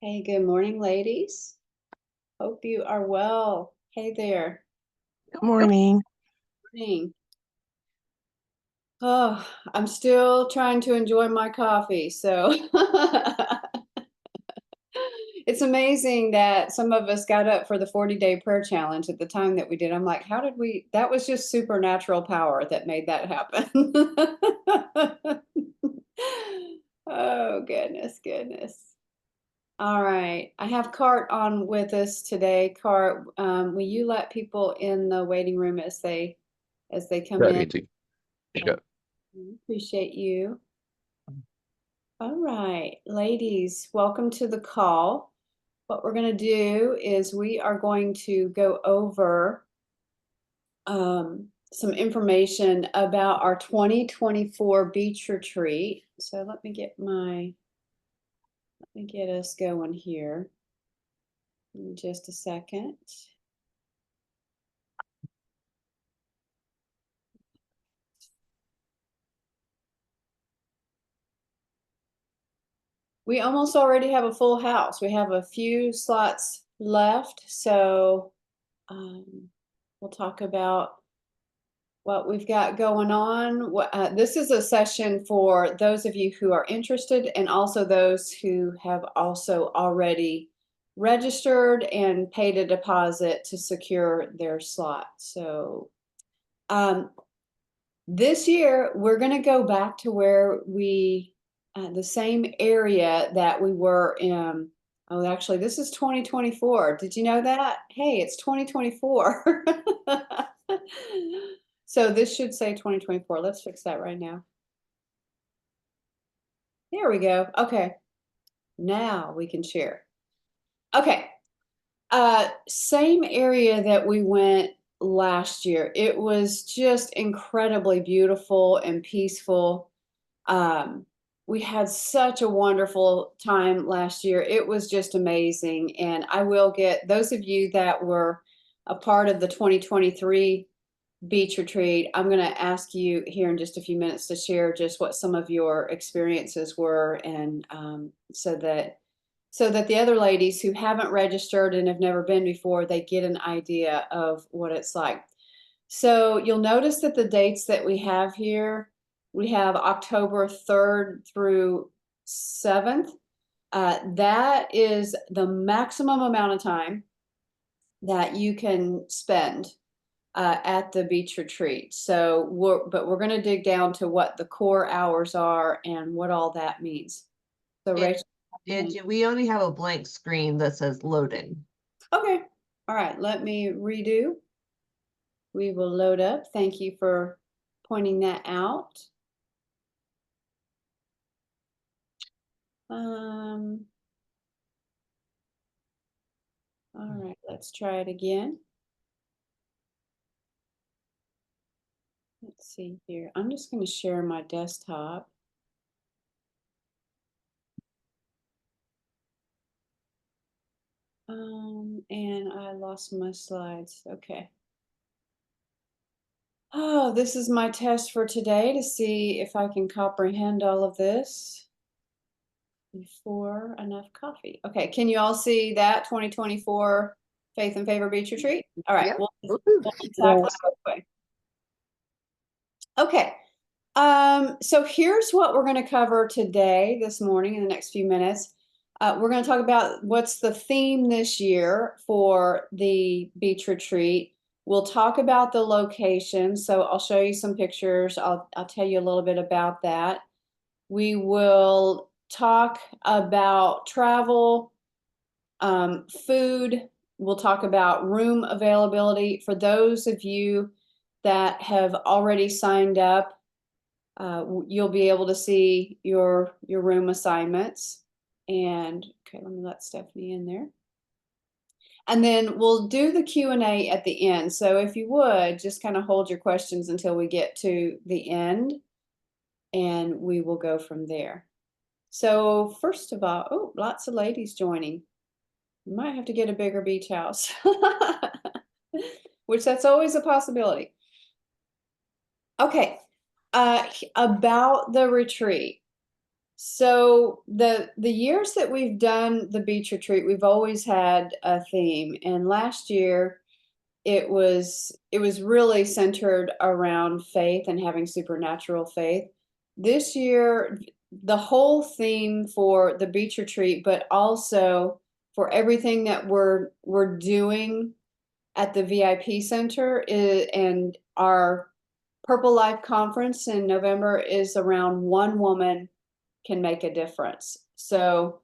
Hey, good morning, ladies. Hope you are well. Hey there. Good morning. Morning. Oh, I'm still trying to enjoy my coffee. So it's amazing that some of us got up for the 40-day prayer challenge at the time that we did. I'm like, how did we? That was just supernatural power that made that happen. Oh, goodness, goodness. All right. I have Cart on with us today. Cart, will you let people in the waiting room as they come Sure, in? Easy. Okay. Sure. Appreciate you. All right, ladies, welcome to the call. What we're going to do is we are going to go over some information about our 2024 beach retreat. So let me get us going here in just a second. We almost already have a full house. We have a few slots left, so we'll talk about what we've got going on. This is a session for those of you who are interested and also those who have also already registered and paid a deposit to secure their slot. So this year, we're going to go back to where the same area that we were in. Oh, actually, this is 2024. Did you know that? Hey, it's 2024. So this should say 2024. Let's fix that right now. There we go. Okay. Now we can share. Okay. Same area that we went last year. It was just incredibly beautiful and peaceful. Um, we had such a wonderful time last year. It was just amazing. And I will get those of you that were a part of the 2023 beach retreat, I'm going to ask you here in just a few minutes to share just what some of your experiences were, and so that the other ladies who haven't registered and have never been before, they get an idea of what it's like. So you'll notice that the dates that we have here, we have October 3rd through 7th. That is the maximum amount of time that you can spend at the beach retreat. So we're going to dig down to what the core hours are and what all that means. So And Rachel. Angie, we only have a blank screen that says loading. Okay. All right. Let me redo. We will load up. Thank you for pointing that out. All right, let's try it again. Let's see here. I'm just going to share my desktop. And I lost my slides. Okay. Oh, this is my test for today to see if I can comprehend all of this before enough coffee. Okay, can you all see that 2024 Faith and Favor Beach Retreat? All right, Yep. we'll tackle it this way. Okay. So here's what we're going to cover today, this morning, in the next few minutes. We're going to talk about what's the theme this year for the beach retreat. We'll talk about the location. So I'll show you some pictures. I'll tell you a little bit about that. We will talk about travel, food. We'll talk about room availability. For those of you that have already signed up, you'll be able to see your room assignments. And okay, let me let Stephanie in there. And then we'll do the Q&A at the end. So if you would, just kind of hold your questions until we get to the end, and we will go from there. So first of all, oh, lots of ladies joining. You might have to get a bigger beach house, which that's always a possibility. Okay, about the retreat. So the years that we've done the beach retreat, we've always had a theme. And last year it was really centered around faith and having supernatural faith. This year, the whole theme for the beach retreat, but also for everything that we're doing at the VIP Center and our Purple Life Conference in November is around one woman can make a difference. So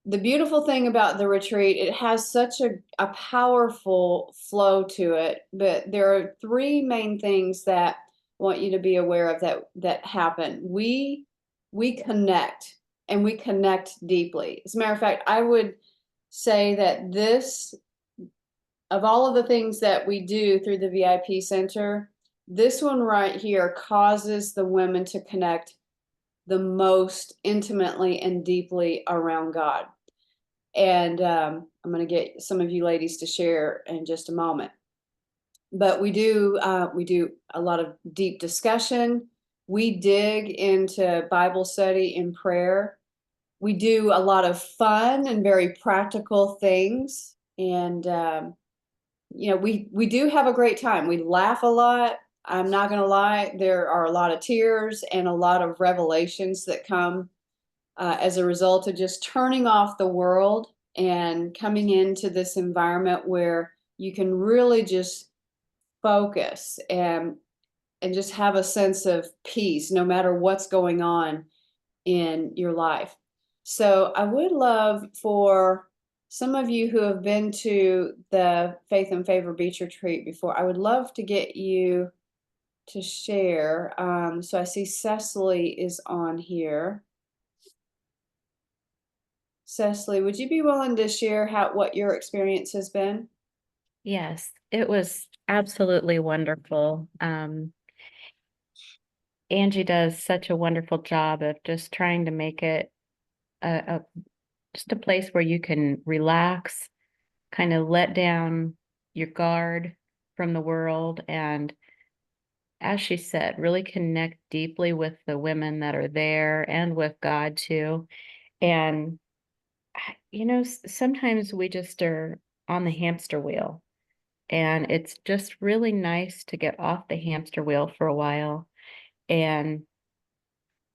the beautiful thing about the retreat, it has such a powerful flow to it, but there are three main things that I want you to be aware of that happen. We connect and we connect deeply. As a matter of fact, I would say that this of all of the things that we do through the VIP Center, this one right here causes the women to connect the most intimately and deeply around God. And I'm going to get some of you ladies to share in just a moment. But we do a lot of deep discussion. We dig into Bible study and prayer. We do a lot of fun and very practical things. And we do have a great time. We laugh a lot. I'm not going to lie, there are a lot of tears and a lot of revelations that come as a result of just turning off the world and coming into this environment where you can really just focus and just have a sense of peace no matter what's going on in your life. So I would love for some of you who have been to the Faith and Favor Beach Retreat before, I would love to get you to share. So I see Cecily is on here. Cecily, would you be willing to share what your experience has been? Yes, it was absolutely wonderful. Angie does such a wonderful job of just trying to make it a just a place where you can relax, kind of let down your guard from the world, and as she said, really connect deeply with the women that are there and with God too. And sometimes we just are on the hamster wheel, and it's just really nice to get off the hamster wheel for a while and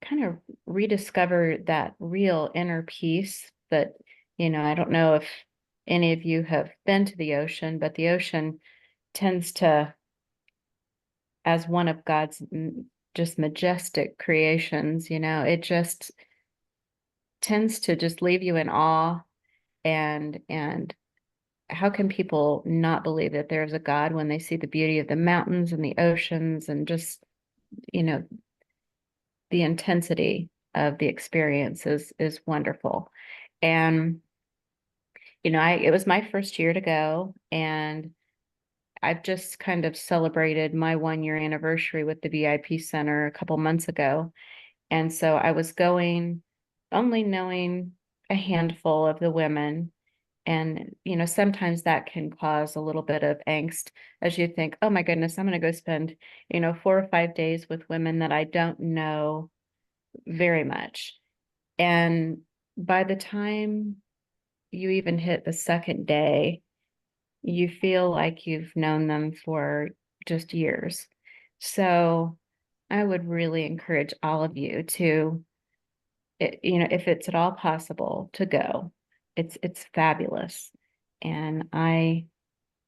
kind of rediscover that real inner peace that, I don't know if any of you have been to the ocean, but the ocean tends to, as one of God's just majestic creations, it just tends to just leave you in awe. And how can people not believe that there's a God when they see the beauty of the mountains and the oceans and just, you know, the intensity of the experience is wonderful. And, it was my first year to go, and I've just kind of celebrated my 1 year anniversary with the VIP Center a couple months ago. And so I was going only knowing a handful of the women. And, sometimes that can cause a little bit of angst as you think, oh my goodness, I'm going to go spend, 4 or 5 days with women that I don't know very much. And by the time you even hit the second day, you feel like you've known them for just years. So I would really encourage all of you to, if it's at all possible, to go. It's fabulous. And I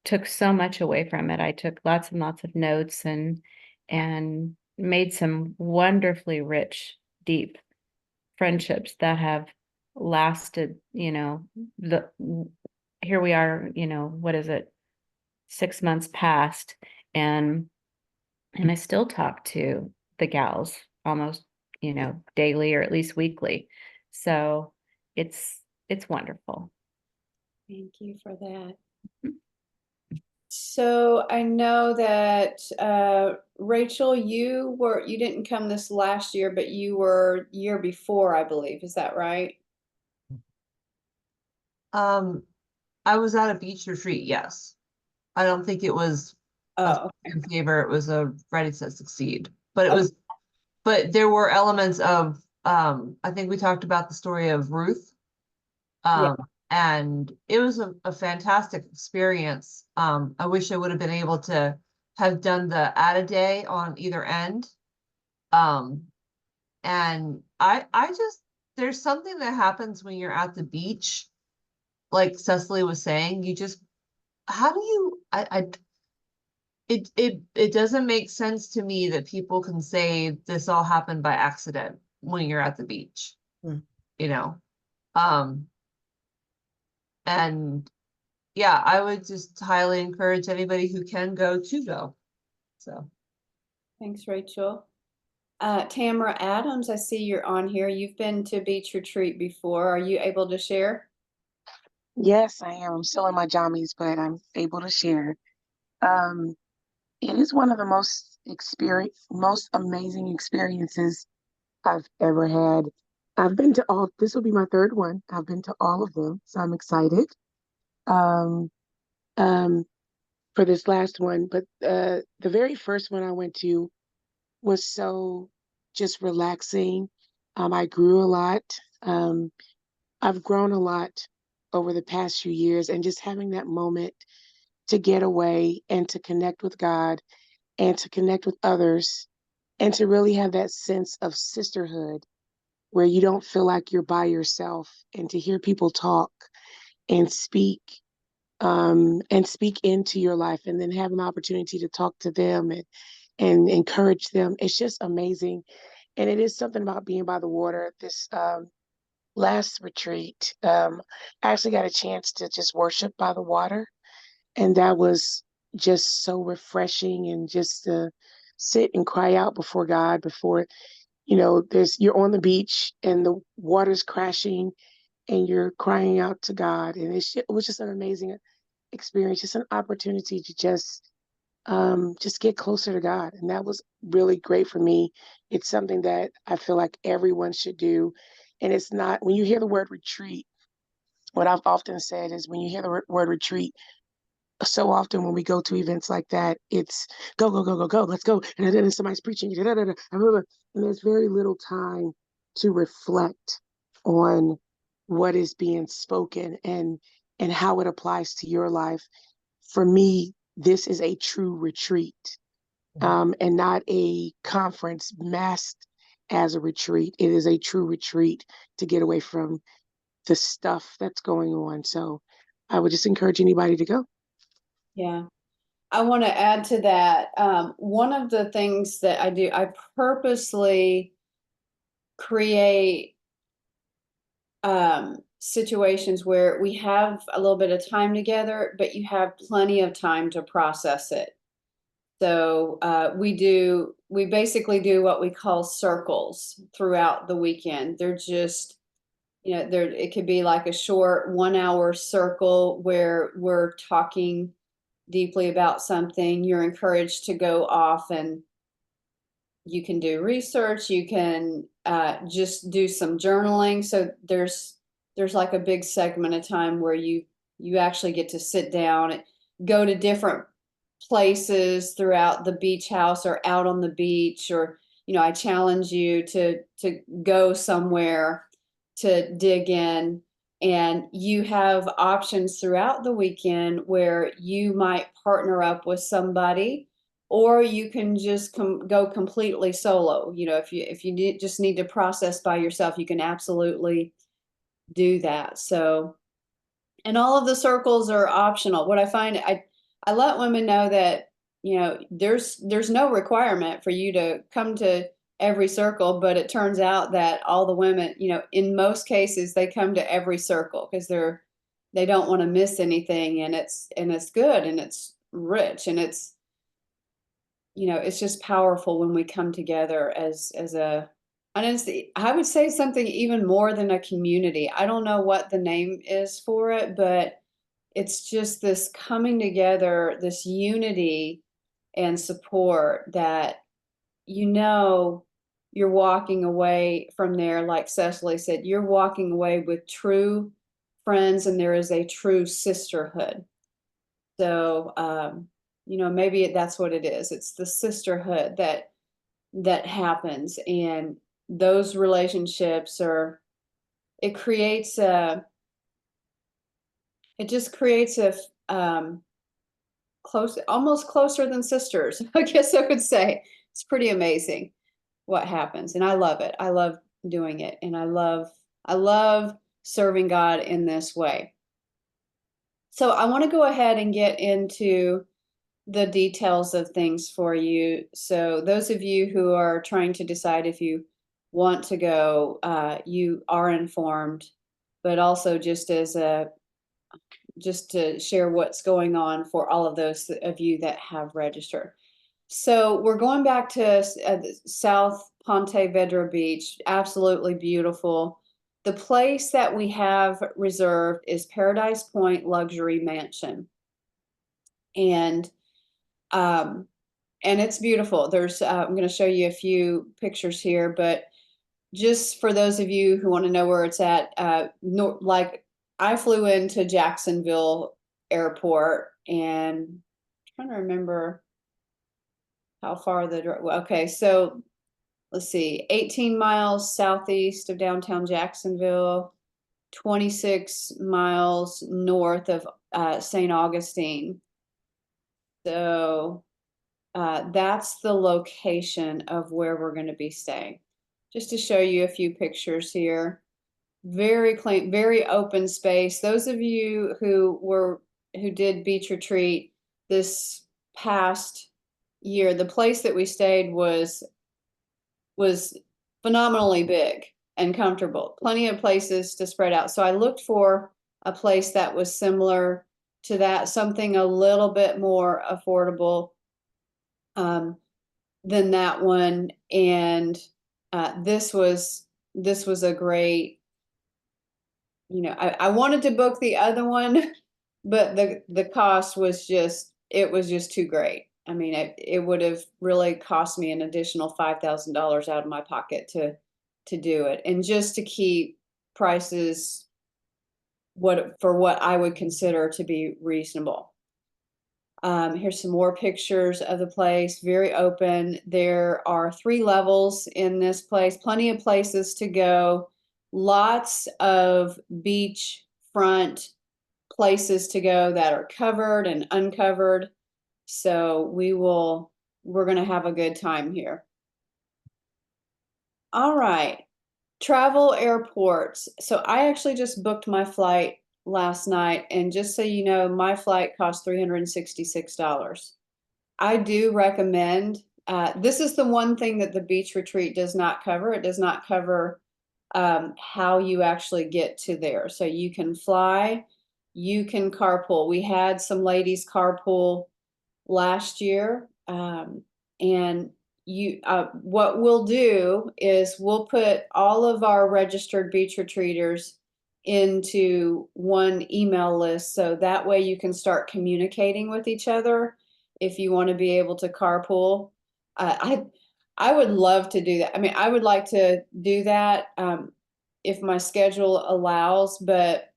took so much away from it. I took lots and lots of notes and made some wonderfully rich, deep friendships that have lasted, the here we are, what is it, 6 months past, and I still talk to the gals almost, daily or at least weekly. So it's wonderful. Thank you for that. So I know that Rachel, you didn't come this last year, but you were year before, I believe. Is that right? I was at a beach retreat, yes. I don't think it was a Oh, in favor, it was a Ready Set Succeed. But okay. but there were elements of I think we talked about the story of Ruth. Yeah. And it was a fantastic experience. I wish I would have been able to have done the add a day on either end. Um, and I just, there's something that happens when you're at the beach, like Cecily was saying, you just, how do you, it doesn't make sense to me that people can say this all happened by accident when you're at the beach, Hmm. you know? Um, and yeah, I would just highly encourage anybody who can go to go. So, Thanks, Rachel. Tamara Adams, I see you're on here. You've been to beach retreat before. Are you able to share? Yes, I am. I'm still in my jammies, but I'm able to share. Um, it is one of the most amazing experiences I've ever had. I've been to all, this will be my third one. I've been to all of them, so I'm excited um, um, for this last one. But the very first one I went to was so just relaxing. I grew a lot. Um, I've grown a lot over the past few years, and just having that moment to get away and to connect with God and to connect with others and to really have that sense of sisterhood where you don't feel like you're by yourself, and to hear people talk and speak into your life, and then have an opportunity to talk to them and encourage them. It's just amazing. And it is something about being by the water. This last retreat, I actually got a chance to just worship by the water. And that was just so refreshing, and just to sit and cry out before God before, you're on the beach and the water's crashing and you're crying out to God. And it was just an amazing experience, just an opportunity to just get closer to God. And that was really great for me. It's something that I feel like everyone should do. And it's not, when you hear the word retreat, what I've often said is, when you hear the word retreat, so often when we go to events like that, it's go, go, go, go, go, let's go. And then somebody's preaching, and there's very little time to reflect on what is being spoken and how it applies to your life. For me, this is a true retreat, and not a conference masked as a retreat. It is a true retreat to get away from the stuff that's going on. So I would just encourage anybody to go. Yeah. I want to add to that. One of the things that I do, I purposely create situations where we have a little bit of time together, but you have plenty of time to process it. So we basically do what we call circles throughout the weekend. They're just, it could be like a short 1 hour circle where we're talking deeply about something. You're encouraged to go off, and you can do research. You can just do some journaling. So there's like a big segment of time where you actually get to sit down, go to different places throughout the beach house or out on the beach, or I challenge you to go somewhere to dig in. And you have options throughout the weekend where you might partner up with somebody, or you can just go completely solo. If you just need to process by yourself, you can absolutely do that. So, and all of the circles are optional. What I find, I let women know that there's no requirement for you to come to every circle, but it turns out that all the women, in most cases, they come to every circle because they don't want to miss anything, and it's good, and it's rich, and it's just powerful when we come together as a, I would say something even more than a community. I don't know what the name is for it, but it's just this coming together, this unity and support that you're walking away from there. Like Cecily said, you're walking away with true friends, and there is a true sisterhood. So, maybe that's what it is. It's the sisterhood that happens. And those relationships are, it creates a, it just creates a close, almost closer than sisters, I guess I would say. It's pretty amazing what happens, and I love it. I love doing it, and I love serving God in this way. So I want to go ahead and get into the details of things for you. So those of you who are trying to decide if you want to go, you are informed, but also just as a, just to share what's going on for all of those of you that have registered. So we're going back to South Ponte Vedra Beach, absolutely beautiful. The place that we have reserved is Paradise Point Luxury Mansion. And it's beautiful. There's I'm going to show you a few pictures here, but just for those of you who want to know where it's at, like I flew into Jacksonville Airport, and I'm trying to remember how far the drive. Okay, so let's see, 18 miles southeast of downtown Jacksonville, 26 miles north of St. Augustine. So that's the location of where we're going to be staying. Just to show you a few pictures here. Very clean, very open space. Those of you who did beach retreat this past year, the place that we stayed was phenomenally big and comfortable. Plenty of places to spread out. So I looked for a place that was similar to that, something a little bit more affordable than that one. And this was a great, you know, I wanted to book the other one, but the cost was just, it was just too great. I mean, it would have really cost me an additional $5,000 out of my pocket to do it, and just to keep prices for what I would consider to be reasonable. Here's some more pictures of the place. Very open. There are 3 levels in this place. Plenty of places to go. Lots of beachfront places to go that are covered and uncovered. So we're going to have a good time here. All right. Travel airports. So I actually just booked my flight last night, and just so you know, my flight cost $366. I do recommend, this is the one thing that the beach retreat does not cover. It does not cover how you actually get to there. So you can fly, you can carpool. We had some ladies carpool last year, and what we'll do is we'll put all of our registered beach retreaters into one email list, so that way you can start communicating with each other if you want to be able to carpool. I would love to do that. I mean, I would like to do that if my schedule allows, but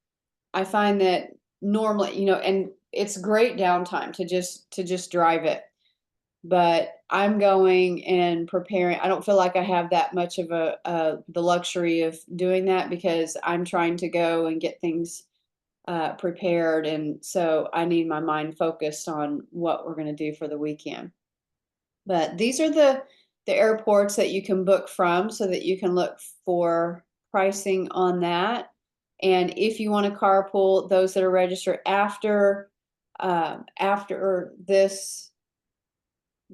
I find that normally, you know, and it's great downtime to just drive it. But I'm going and preparing. I don't feel like I have that much of the luxury of doing that, because I'm trying to go and get things prepared, and so I need my mind focused on what we're going to do for the weekend. But these are the airports that you can book from, so that you can look for pricing on that. And if you want to carpool, those that are registered after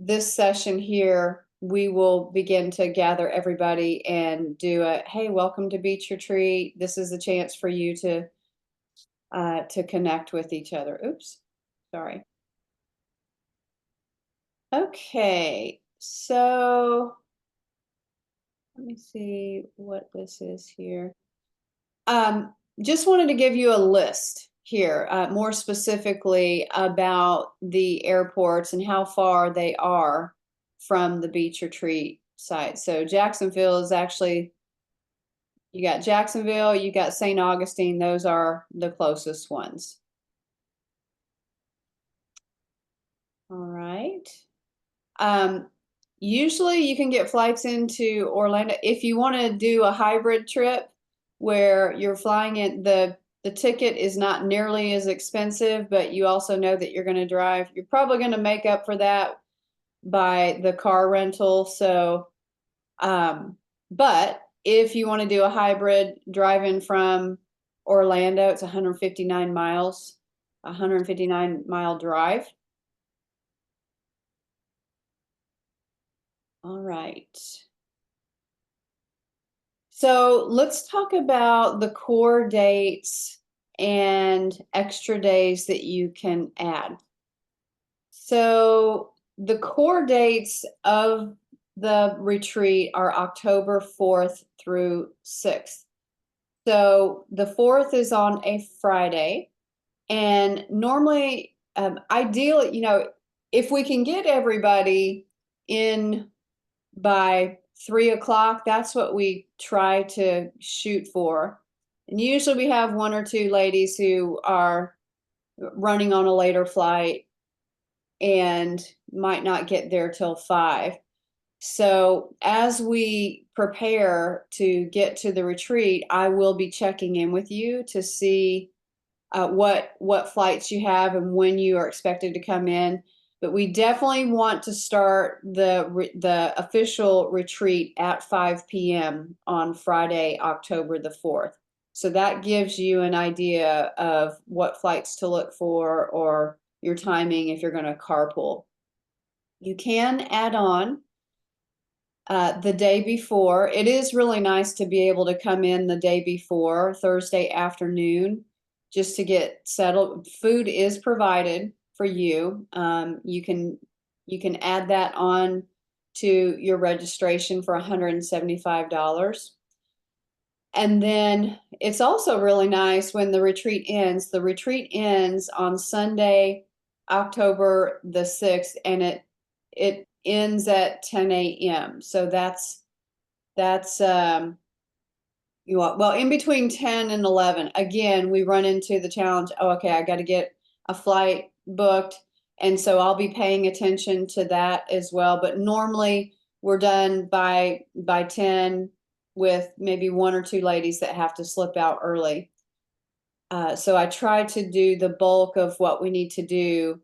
this session here, we will begin to gather everybody and do a, hey, welcome to beach retreat. This is a chance for you to connect with each other. Oops, sorry. Okay, so let me see what this is here. Just wanted to give you a list here, more specifically about the airports and how far they are from the beach retreat site. So Jacksonville is actually, you got Jacksonville, you got St. Augustine, those are the closest ones. All right. Usually you can get flights into Orlando if you want to do a hybrid trip where you're flying in the ticket is not nearly as expensive, but you also know that you're going to drive. You're probably going to make up for that by the car rental. So, but if you want to do a hybrid driving from Orlando, it's 159 miles, 159-mile drive. All right. So let's talk about the core dates and extra days that you can add. So the core dates of the retreat are October 4th through 6th. So the 4th is on a Friday, and normally, ideally, if we can get everybody in by 3 o'clock, that's what we try to shoot for. And usually we have one or two ladies who are running on a later flight and might not get there till 5. So as we prepare to get to the retreat, I will be checking in with you to see what flights you have and when you are expected to come in. But we definitely want to start the official retreat at 5 p.m. on Friday, October the 4th. So that gives you an idea of what flights to look for or your timing if you're going to carpool. You can add on the day before. It is really nice to be able to come in the day before, Thursday afternoon, just to get settled. Food is provided for you. You can add that on to your registration for $175. And then it's also really nice when the retreat ends. The retreat ends on Sunday, October the 6th, and it ends at 10 a.m. So that's well, in between 10 and 11, again, we run into the challenge. Oh, okay, I got to get a flight booked. And so I'll be paying attention to that as well. But normally we're done by 10 with maybe one or two ladies that have to slip out early. So I try to do the bulk of what we need to do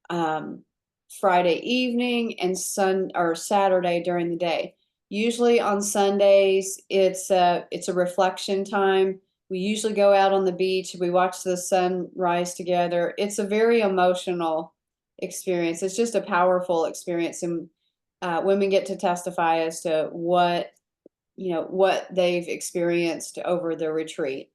Friday evening and Saturday during the day. Usually on Sundays, it's a reflection time. We usually go out on the beach. We watch the sun rise together. It's a very emotional experience. It's just a powerful experience, and women get to testify as to what they've experienced over the retreat.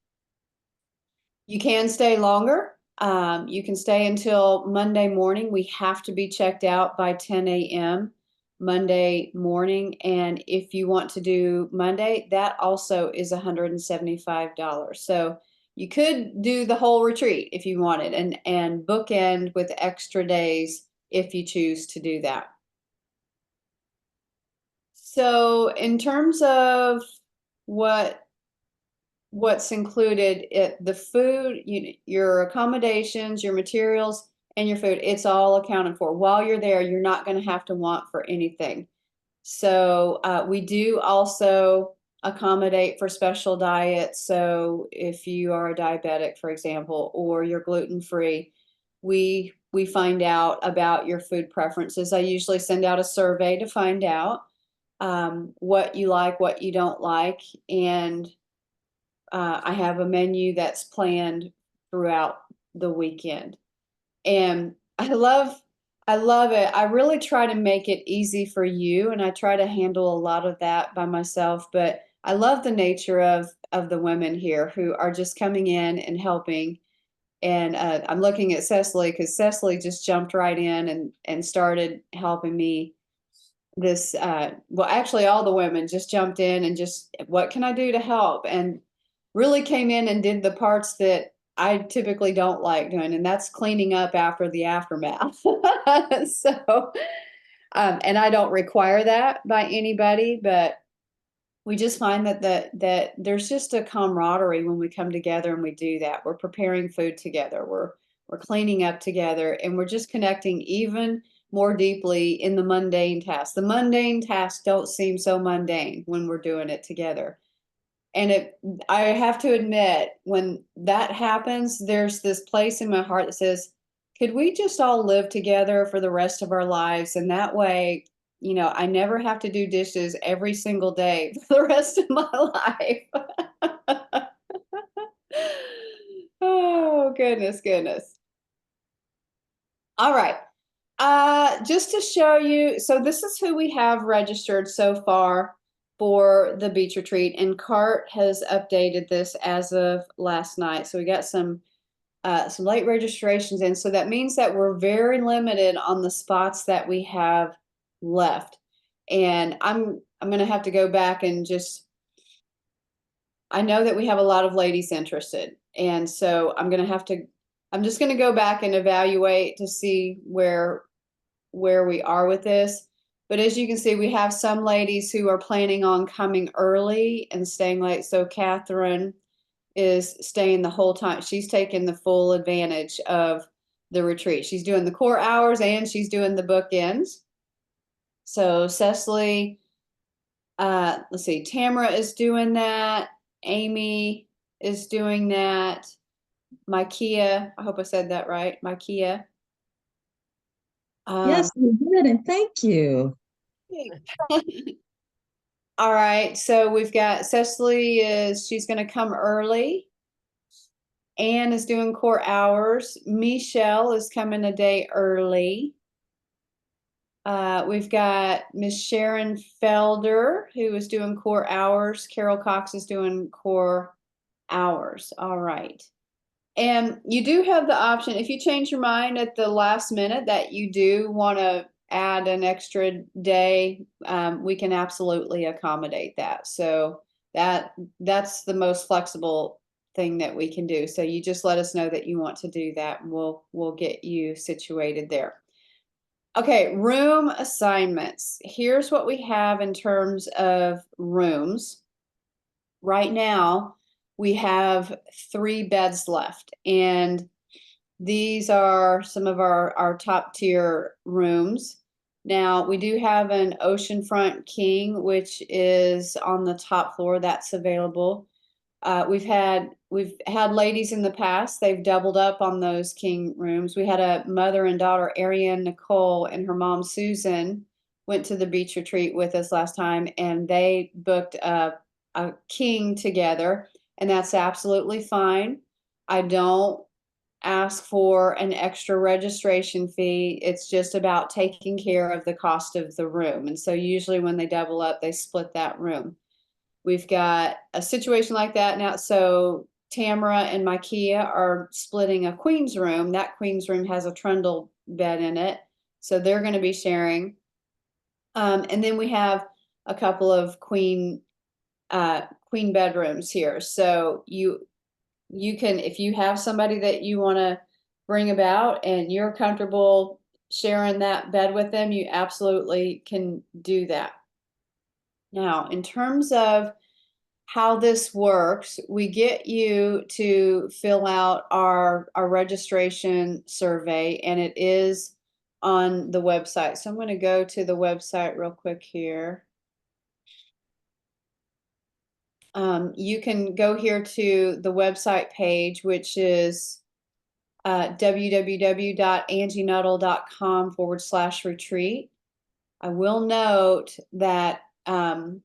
You can stay longer. You can stay until Monday morning. We have to be checked out by 10 a.m. Monday morning. And if you want to do Monday, that also is $175. So you could do the whole retreat if you wanted and bookend with extra days if you choose to do that. So in terms of what's included, the food, your accommodations, your materials, and your food, it's all accounted for. While you're there, you're not going to have to want for anything. So we do also accommodate for special diets. So if you are a diabetic, for example, or you're gluten-free, we find out about your food preferences. I usually send out a survey to find out what you like, what you don't like, and I have a menu that's planned throughout the weekend. And I love it. I really try to make it easy for you, and I try to handle a lot of that by myself, but I love the nature of the women here who are just coming in and helping. And I'm looking at Cecily because Cecily just jumped right in and started helping me this well, actually all the women just jumped in and just, what can I do to help? And really came in and did the parts that I typically don't like doing, and that's cleaning up after the aftermath. So and I don't require that by anybody, but we just find that there's just a camaraderie when we come together and we do that. We're preparing food together, we're cleaning up together, and we're just connecting even more deeply in the mundane tasks. The mundane tasks don't seem so mundane when we're doing it together. And I have to admit, when that happens, there's this place in my heart that says, could we just all live together for the rest of our lives? And that way, you know, I never have to do dishes every single day for the rest of my life. Oh, goodness, goodness. All right. Just to show you, so this is who we have registered so far for the beach retreat, and CART has updated this as of last night. So we got some late registrations in. So that means that we're very limited on the spots that we have left. And I'm going to have to go back and just, I know that we have a lot of ladies interested. And so I'm just going to go back and evaluate to see where we are with this. But as you can see, we have some ladies who are planning on coming early and staying late. So Catherine is staying the whole time. She's taking the full advantage of the retreat. She's doing the core hours and she's doing the bookends. So Cecily, let's see, Tamara is doing that. Amy is doing that. Micaiah, I hope I said that right. Micaiah. Yes, you did, and thank you. All right, so we've got Cecily she's going to come early. Anne is doing core hours. Michelle is coming a day early. We've got Miss Sharon Felder, who is doing core hours. Carol Cox is doing core hours. All right. And you do have the option, if you change your mind at the last minute that you do want to add an extra day, we can absolutely accommodate that. So that's the most flexible thing that we can do. So you just let us know that you want to do that, and we'll get you situated there. Okay, room assignments. Here's what we have in terms of rooms. Right now, we have 3 beds left, and these are some of our top tier rooms. Now, we do have an oceanfront king, which is on the top floor. That's available. We've had ladies in the past. They've doubled up on those king rooms. We had a mother and daughter, Ariane Nicole, and her mom Susan, went to the beach retreat with us last time, and they booked a king together, and that's absolutely fine. I don't ask for an extra registration fee. It's just about taking care of the cost of the room. And so usually when they double up, they split that room. We've got a situation like that now. So Tamara and Micaiah are splitting a queen's room. That queen's room has a trundle bed in it, so they're going to be sharing. And then we have a couple of queen bedrooms here. So you can, if you have somebody that you want to bring about and you're comfortable sharing that bed with them, you absolutely can do that. Now, in terms of how this works, we get you to fill out our registration survey, and it is on the website. So I'm going to go to the website real quick here. You can go here to the website page, which is www.angienuttall.com/retreat. I will note that, well,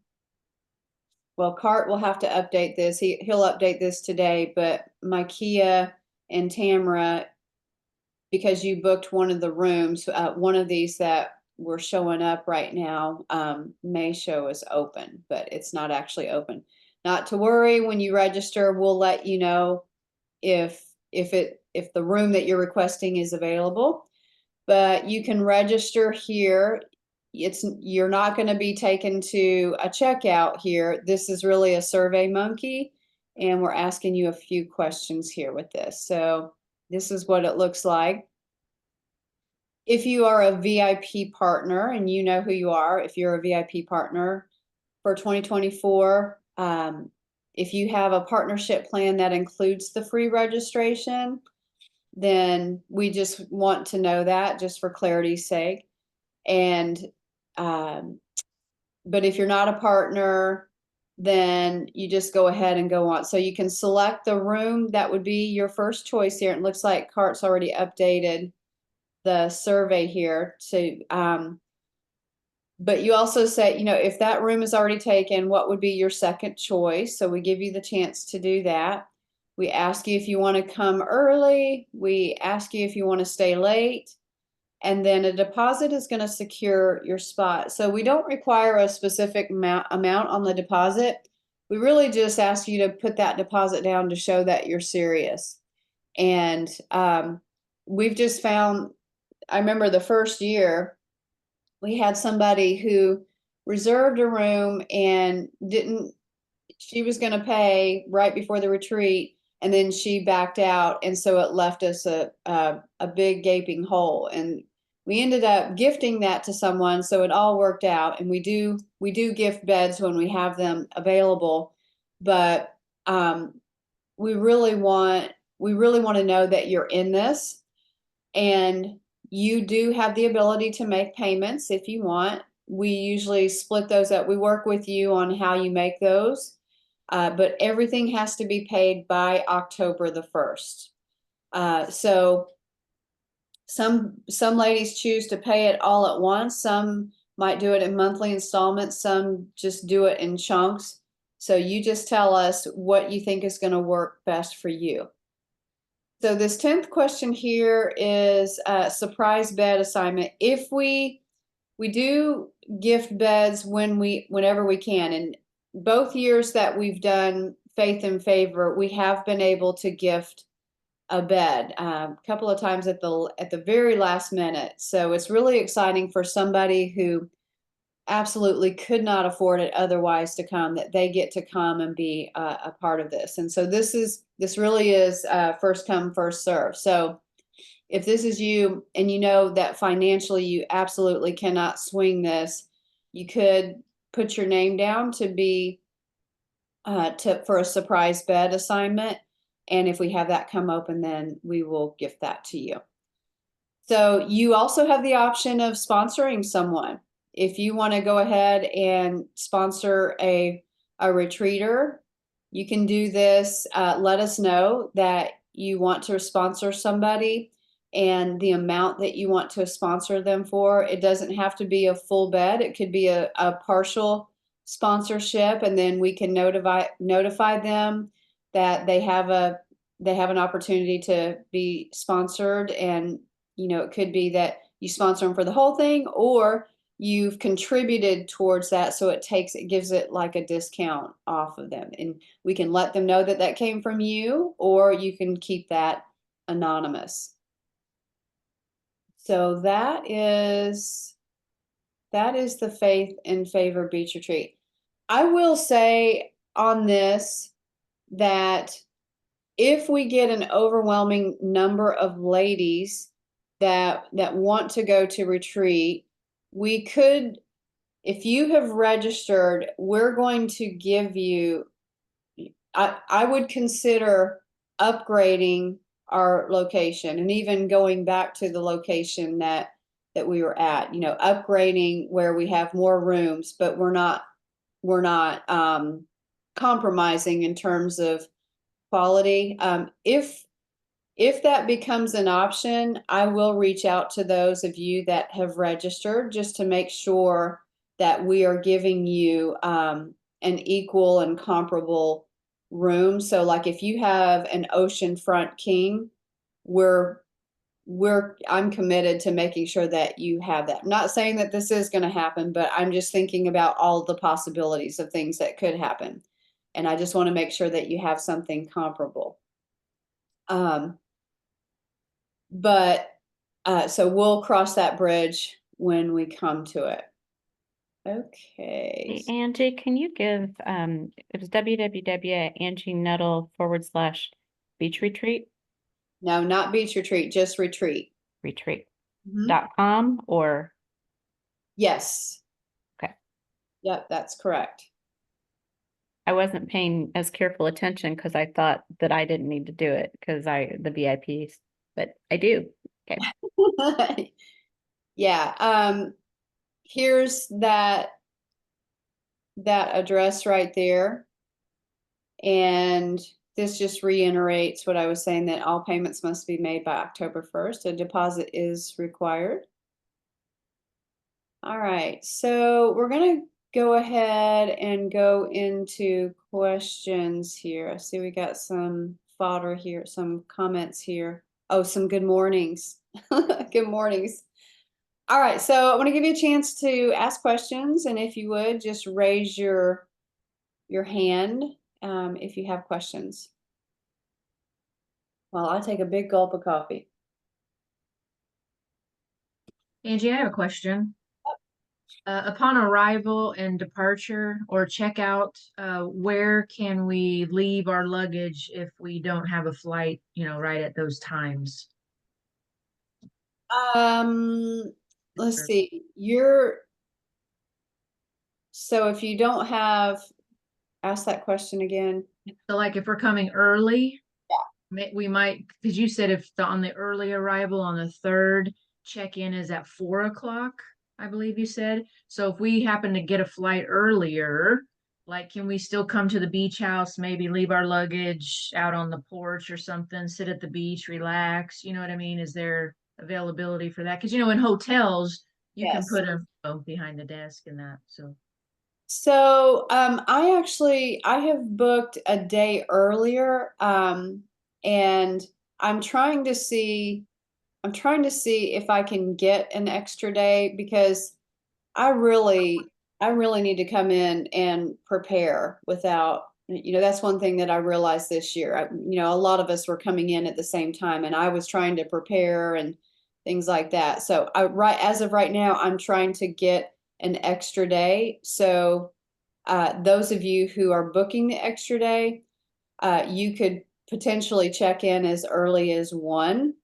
Cart will have to update this. He'll update this today, but Micaiah and Tamara, because you booked one of the rooms, one of these that we're showing up right now, may show as open, but it's not actually open. Not to worry, when you register, we'll let you know if the room that you're requesting is available. But you can register here. You're not going to be taken to a checkout here. This is really a Survey Monkey, and we're asking you a few questions here with this. So this is what it looks like. If you are a VIP partner, and you know who you are, if you're a VIP partner for 2024, if you have a partnership plan that includes the free registration, then we just want to know that, just for clarity's sake. And, um, but if you're not a partner, then you just go ahead and go on. So you can select the room that would be your first choice here. It looks like Cart's already updated the survey here to, but you also say, you know, if that room is already taken, what would be your second choice? So we give you the chance to do that. We ask you if you want to come early. We ask you if you want to stay late. And then a deposit is going to secure your spot. So we don't require a specific amount on the deposit. We really just ask you to put that deposit down to show that you're serious. And we've just found, I remember the first year, we had somebody who reserved a room and she was going to pay right before the retreat, and then she backed out. And so it left us a big gaping hole. And we ended up gifting that to someone. So it all worked out. And we do gift beds when we have them available. But we really want to know that you're in this, and you do have the ability to make payments if you want. We usually split those up. We work with you on how you make those, but everything has to be paid by October the 1st. So some ladies choose to pay it all at once. Some might do it in monthly installments. Some just do it in chunks. So you just tell us what you think is going to work best for you. So this 10th question here is a surprise bed assignment. If we do gift beds whenever we can, and both years that we've done Faith and Favor, we have been able to gift a bed a couple of times at the very last minute. So it's really exciting for somebody who absolutely could not afford it otherwise to come, that they get to come and be a part of this. And so this really is first come, first serve. So if this is you and you know that financially you absolutely cannot swing this, you could put your name down to be for a surprise bed assignment. And if we have that come open, then we will gift that to you. So you also have the option of sponsoring someone. If you want to go ahead and sponsor a retreater, you can do this. Let us know that you want to sponsor somebody and the amount that you want to sponsor them for. It doesn't have to be a full bed. It could be a partial sponsorship, and then we can notify them that they have an opportunity to be sponsored. And it could be that you sponsor them for the whole thing, or you've contributed towards that, so it gives it like a discount off of them, and we can let them know that came from you, or you can keep that anonymous. So that is the Faith and Favor Beach Retreat. I will say on this that if we get an overwhelming number of ladies that want to go to retreat, we could, if you have registered, we're going to give you, I would consider upgrading our location, and even going back to the location that we were at, upgrading where we have more rooms, but we're not compromising in terms of quality. If that becomes an option, I will reach out to those of you that have registered, just to make sure that we are giving you an equal and comparable room. So like if you have an oceanfront king, I'm committed to making sure that you have that. I'm not saying that this is going to happen, but I'm just thinking about all the possibilities of things that could happen. And I just want to make sure that you have something comparable. So we'll cross that bridge when we come to it. Okay. Hey, Angie, can you give, it was www.angienuttall/beach retreat? No, not beach retreat, just retreat. Retreat.com or? Yes. Okay. Yep, that's correct. I wasn't paying as careful attention because I thought that I didn't need to do it because the VIPs, but I do. Okay. Yeah. here's that address right there. And this just reiterates what I was saying, that all payments must be made by October 1st. A deposit is required. All right, so we're gonna go ahead and go into questions here. I see we got some fodder here, some comments here. Oh, some good mornings. Good mornings. All right, so I want to give you a chance to ask questions, and if you would, just raise your hand if you have questions. Well, I take a big gulp of coffee. Angie, I have a question. Upon arrival and departure or checkout, where can we leave our luggage if we don't have a flight, right at those times? Let's Sure. see. So if you don't have, ask that question again. So like if we're coming early, we might, because you said on the early arrival on the 3rd, check-in is at 4 o'clock, I believe you said. So if we happen to get a flight earlier, like, can we still come to the beach house, maybe leave our luggage out on the porch or something, sit at the beach, relax? You know what I mean? Is there availability for that? Because, in hotels, you can Yes. put them behind the desk and that. So I have booked a day earlier, and I'm trying to see if I can get an extra day, because I really need to come in and prepare without, that's one thing that I realized this year. A lot of us were coming in at the same time, and I was trying to prepare and things like that. So as of right now, I'm trying to get an extra day. So those of you who are booking the extra day, you could potentially check in as early as 1,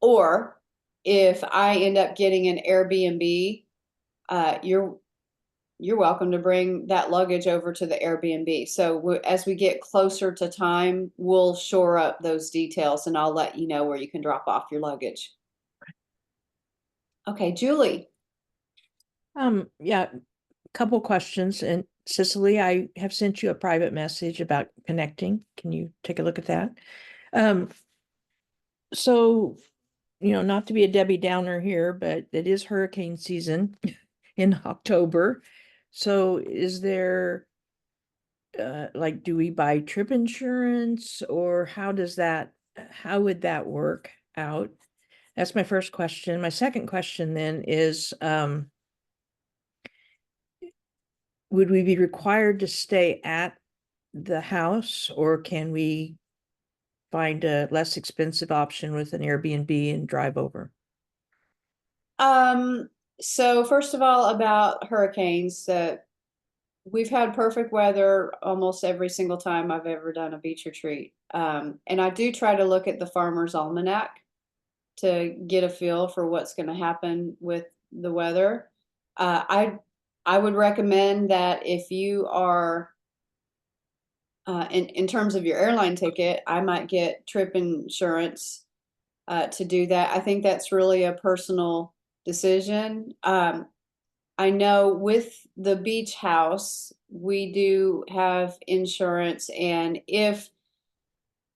or if I end up getting an Airbnb, you're welcome to bring that luggage over to the Airbnb. So as we get closer to time, we'll shore up those details, and I'll let you know where you can drop off your luggage. Okay, Julie. Yeah, couple questions. And Cicely, I have sent you a private message about connecting. Can you take a look at that? So, not to be a Debbie Downer here, but it is hurricane season in October. So is there, do we buy trip insurance, or how would that work out? That's my first question. My second question then is, would we be required to stay at the house, or can we find a less expensive option with an Airbnb and drive over? So first of all, about hurricanes, we've had perfect weather almost every single time I've ever done a beach retreat. And I do try to look at the Farmer's Almanac to get a feel for what's going to happen with the weather. I would recommend that if you are, in terms of your airline ticket, I might get trip insurance to do that. I think that's really a personal decision. I know with the beach house, we do have insurance, and if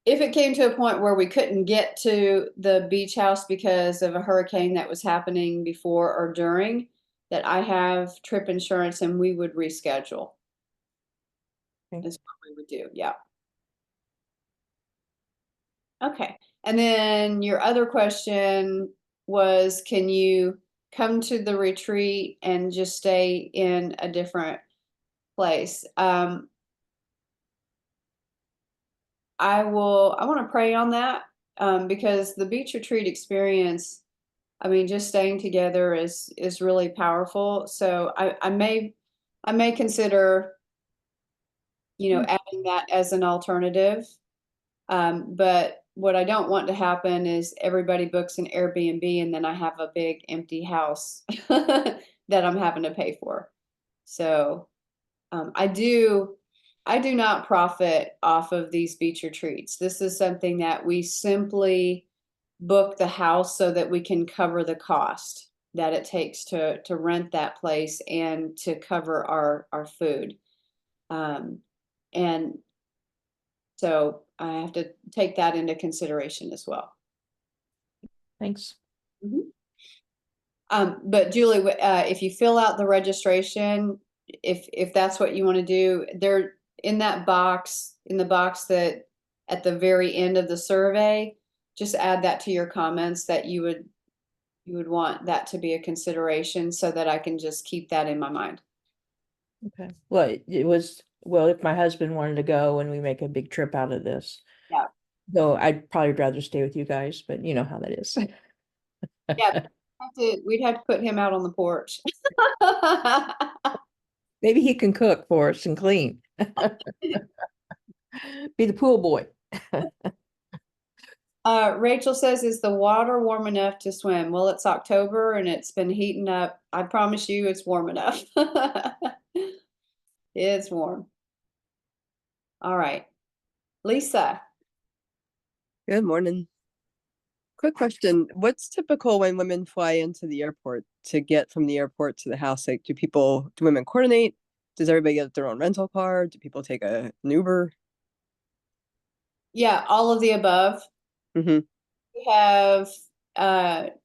it came to a point where we couldn't get to the beach house because of a hurricane that was happening before or during, that I have trip insurance and we would reschedule. Okay. That's what we would do. Yeah. Okay. And then your other question was, can you come to the retreat and just stay in a different place? I want to pray on that, because the beach retreat experience, I mean, just staying together is really powerful. So I may consider, adding that as an alternative. But what I don't want to happen is everybody books an Airbnb and then I have a big empty house that I'm having to pay for. So I do not profit off of these beach retreats. This is something that we simply book the house so that we can cover the cost. that it takes to rent that place and to cover our food. And so I have to take that into consideration as well. Thanks. But Julie, if you fill out the registration, if that's what you want to do, there in that box, in the box that at the very end of the survey, just add that to your comments that you would want that to be a consideration so that I can just keep that in my mind. Okay. Well, it was, well, if my husband wanted to go and we make a big trip out of this. Yeah. Though I'd probably rather stay with you guys, but you know how that is. Yeah, we'd have to put him out on the porch. Maybe he can cook for us and clean. Be the pool boy. Rachel says, is the water warm enough to swim? Well, it's October and it's been heating up. I promise you it's warm enough. It's warm. All right. Lisa. Good morning. Quick question. What's typical when women fly into the airport to get from the airport to the house? Like, do women coordinate? Does everybody get their own rental car? Do people take an Uber? Yeah, all of the above. Mm-hmm.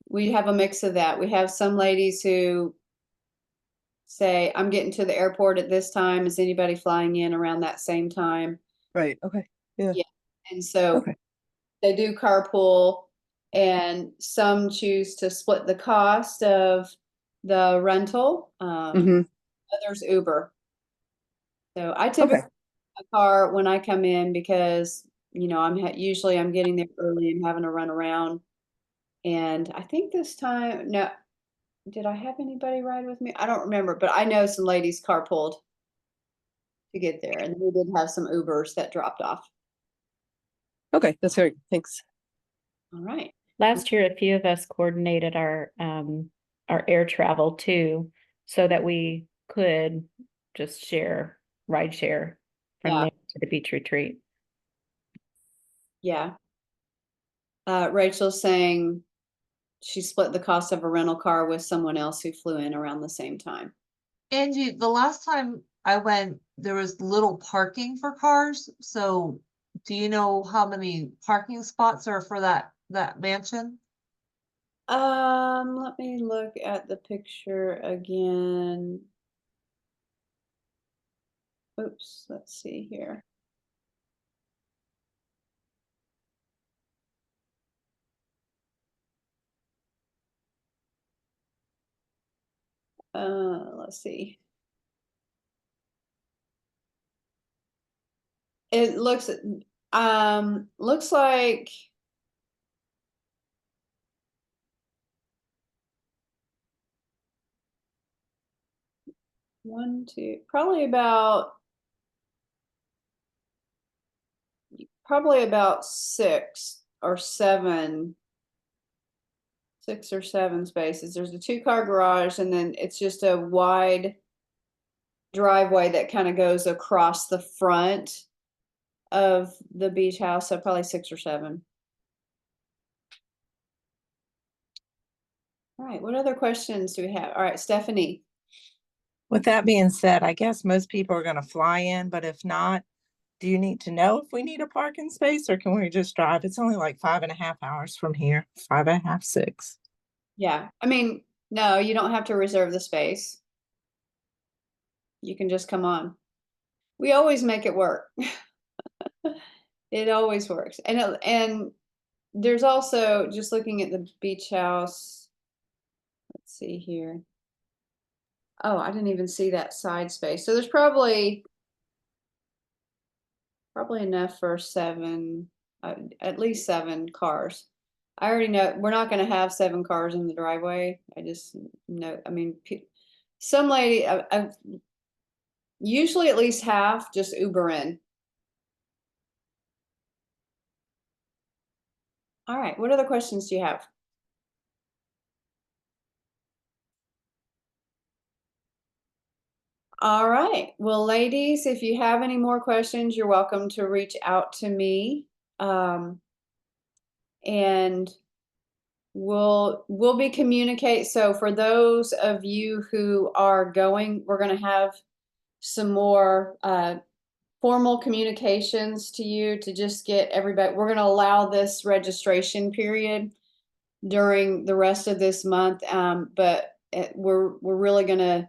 We have a mix of that. We have some ladies who say, I'm getting to the airport at this time. Is anybody flying in around that same time? Right. Okay. Yeah. And so Okay. they do carpool, and some choose to split the cost of the rental. Mm-hmm. Others Uber. So I typically have a car when I come in because, you know, usually I'm getting there early and having to run around. And I think this time, no, did I have anybody ride with me? I don't remember, but I know some ladies carpooled to get there, and we did have some Ubers that dropped off. Okay, that's great. Thanks. All right. Last year, a few of us coordinated our air travel too, so that we could just ride share from Yeah. there to the beach retreat. Yeah. Rachel's saying she split the cost of a rental car with someone else who flew in around the same time. Angie, the last time I went, there was little parking for cars. So do you know how many parking spots are for that mansion? Let me look at the picture again. Oops, let's see here. Let's see. It looks like one, two, probably about six or seven spaces. There's a 2-car garage, and then it's just a wide driveway that kind of goes across the front of the beach house. So probably 6 or 7. All right. What other questions do we have? All right, Stephanie. With that being said, I guess most people are going to fly in, but if not, do you need to know if we need a parking space or can we just drive? It's only like 5.5 hours from here, 5.5, 6. Yeah. I mean, no, you don't have to reserve the space. You can just come on. We always make it work. It always works. And there's also, just looking at the beach house, let's see here. Oh, I didn't even see that side space. So there's probably enough for 7, at least 7 cars. I already know we're not going to have 7 cars in the driveway. I just know, I mean, some lady, usually at least half just Uber in. All right. What other questions do you have? All right. Well, ladies, if you have any more questions, you're welcome to reach out to me. And we'll be communicate. So for those of you who are going, we're going to have some more formal communications to you to just get everybody. We're going to allow this registration period during the rest of this month, but we're really going to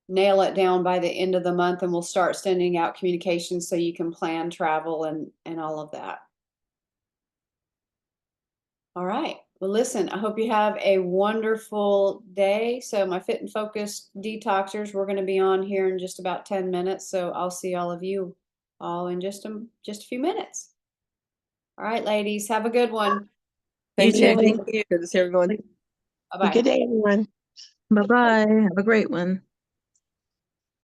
nail it down by the end of the month, and we'll start sending out communications so you can plan travel and all of that. All right. Well, listen, I hope you have a wonderful day. So my Fit and Focus detoxers, we're going to be on here in just about 10 minutes. So I'll see all of you all in just a few minutes. All right, ladies, have a good one. Thank You you. too. Thank you. Good to see everyone. Bye-bye. Good day, everyone. Bye-bye. Have a great one.